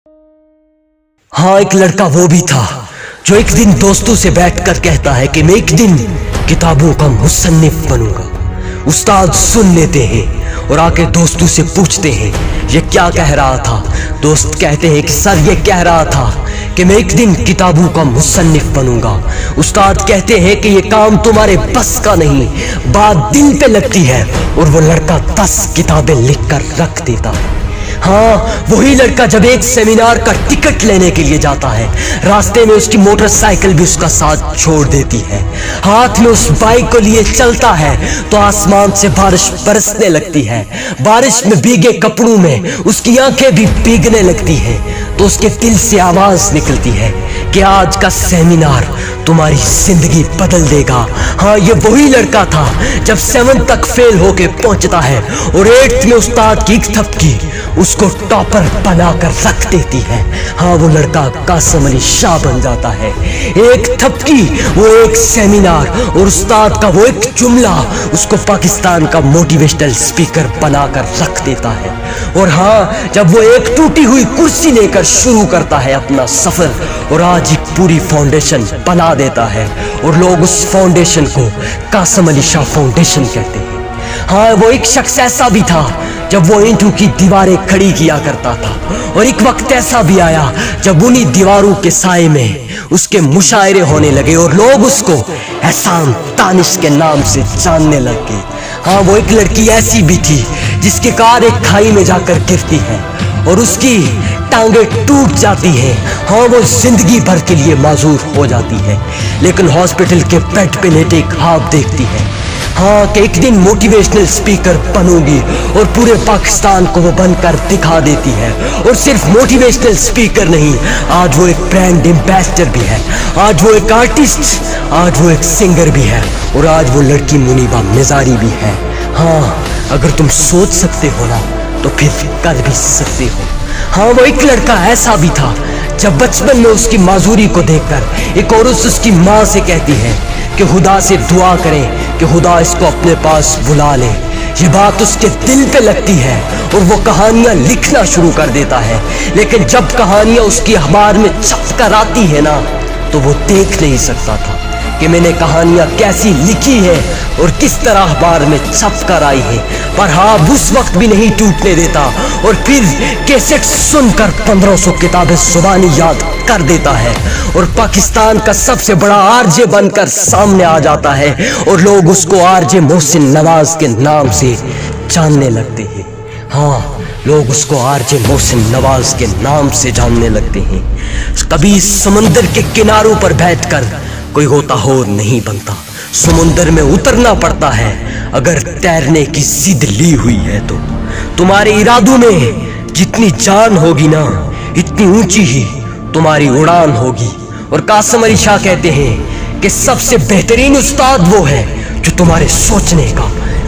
हाँ, एक लड़का वो भी था जो एक दिन दोस्तों से बैठकर कहता है कि मैं एक दिन किताबों का मुसन्निफ बनूंगा। उस्ताद सुन लेते हैं और आके दोस्तों से पूछते हैं ये क्या कह रहा था। दोस्त कहते हैं कि सर ये कह रहा था कि मैं एक दिन किताबों का मुसन्निफ बनूंगा। उस्ताद कहते हैं कि ये काम तुम्हारे बस का नहीं, बात दिल पे लगती है। और वो लड़का 10 किताबें लिख कर रख देता है। हाँ, वही लड़का जब एक सेमिनार का टिकट लेने के लिए जाता है, रास्ते में उसकी मोटरसाइकिल भी उसका साथ छोड़ देती है। हाथ में उस बाइक को लिए चलता है तो आसमान से बारिश बरसने लगती है। बारिश में भीगे कपड़ों में उसकी आंखें भी भीगने लगती हैं। तो उसके दिल से आवाज निकलती है कि आज का सेमिनार तुम्हारी जिंदगी बदल देगा। हाँ, ये वही लड़का था जब 7 तक फेल होके पहुंचता है और 8th में उस्ताद की एक थपकी उसको टॉपर बनाकर रख देती है। हाँ, वो लड़का कासिम अली शाह बन जाता है। एक थपकी, वो एक सेमिनार और उस्ताद का वो एक जुमला उसको पाकिस्तान का मोटिवेशनल स्पीकर बनाकर रख देता है। और हाँ, जब वो एक टूटी हुई कुर्सी लेकर शुरू करता है अपना सफर और आज एक पूरी फाउंडेशन बना देता है और लोग उस फाउंडेशन को कासिम अली शाह फाउंडेशन कहते हैं। हाँ, वो एक शख्स ऐसा भी था जब वो ईंटों की दीवारें खड़ी किया करता था और एक वक्त ऐसा भी आया जब उन्हीं दीवारों के साए में उसके मुशायरे होने लगे और लोग उसको एहसान तानिश के नाम से जानने लग गए। हाँ, वो एक लड़की ऐसी भी थी जिसकी कार एक खाई में जाकर गिरती है और उसकी टांगे टूट जाती हैं। हाँ, वो जिंदगी भर के लिए माजूर हो जाती है, लेकिन हॉस्पिटल के बेड पे लेटे ख्वाब देखती है। हाँ, कि एक दिन मोटिवेशनल स्पीकर बनूंगी और पूरे पाकिस्तान को वो बनकर दिखा देती है। और सिर्फ मोटिवेशनल स्पीकर नहीं, आज वो एक ब्रांड एम्बेसडर भी है, आज वो एक आर्टिस्ट, आज वो एक सिंगर भी है और आज वो लड़की मुनीबा मिजारी भी है। हाँ, अगर तुम सोच सकते हो ना तो फिर कर भी सकते हो। हाँ, वो एक लड़का ऐसा भी था जब बचपन में उसकी माजूरी को देखकर एक औरत उसकी माँ से कहती है कि खुदा से दुआ करें कि खुदा इसको अपने पास बुला ले। ये बात उसके दिल पे लगती है और वो कहानियां लिखना शुरू कर देता है, लेकिन जब कहानियां उसकी अखबार में छप कर आती है ना तो वो देख नहीं सकता था कि मैंने कहानियां कैसी लिखी है और किस तरह अखबार में छप कर आई है। पर हाँ, उस वक्त भी नहीं टूटने देता और फिर कैसेट सुनकर 1500 किताबें जुबानी याद कर देता है और पाकिस्तान का सबसे बड़ा आरजे बनकर सामने आ जाता है और लोग उसको आरजे मोहसिन नवाज के नाम से जानने लगते हैं। हाँ, लोग उसको आरजे मोहसिन नवाज के नाम से जानने लगते हैं। कभी समंदर के किनारों पर बैठकर कोई गोताखोर नहीं बनता, समुंदर में उतरना पड़ता है अगर तैरने की जिद ली हुई है तो। तुम्हारे इरादों में जितनी जान होगी ना, इतनी ऊंची ही तुम्हारी उड़ान होगी। और कासिम अली शाह कहते हैं कि सबसे बेहतरीन उस्ताद वो है जो तुम्हारे सोचने का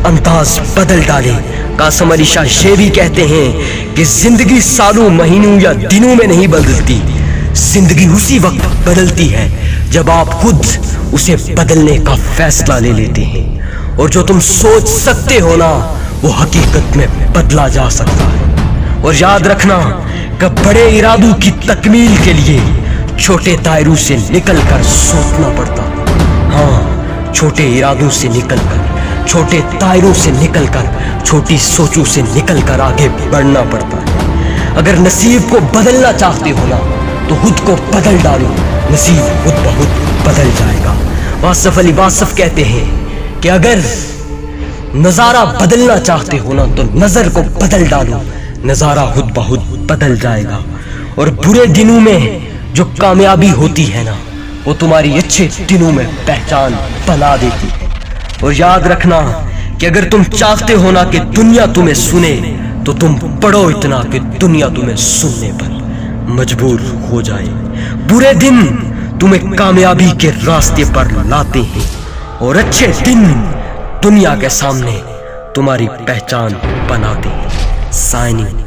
अंदाज बदल डाले। कासिम अली शाह ये भी कहते हैं कि जिंदगी सालों, महीनों या दिनों में नहीं बदलती, जिंदगी उसी वक्त बदलती है जब आप खुद उसे बदलने का फैसला ले लेते हैं। और जो तुम सोच सकते हो ना वो हकीकत में बदला जा सकता है। और याद रखना कि बड़े इरादों की तकमील के लिए छोटे दायरों से निकलकर सोचना पड़ता है। हाँ, छोटे इरादों से निकलकर, छोटे दायरों से निकलकर, छोटी सोचों से निकलकर आगे बढ़ना पड़ता है। अगर नसीब को बदलना चाहते हो ना तो खुद को बदल डालो, नसीब खुद ब खुद बदल जाएगा। वासिफ अली वासिफ कहते हैं कि अगर नजारा बदलना चाहते हो ना तो नजर को बदल डालो, नजारा खुद ब खुद बदल जाएगा। और बुरे दिनों में जो कामयाबी होती है ना वो तुम्हारी अच्छे दिनों में पहचान बना देती है। और याद रखना कि अगर तुम चाहते हो ना कि दुनिया तुम्हें सुने तो तुम पढ़ो इतना कि दुनिया तुम्हें सुनने पर मजबूर हो जाए। बुरे दिन तुम्हें कामयाबी के रास्ते पर लाते हैं और अच्छे दिन दुनिया के सामने तुम्हारी पहचान बनाते हैं। साइनिंग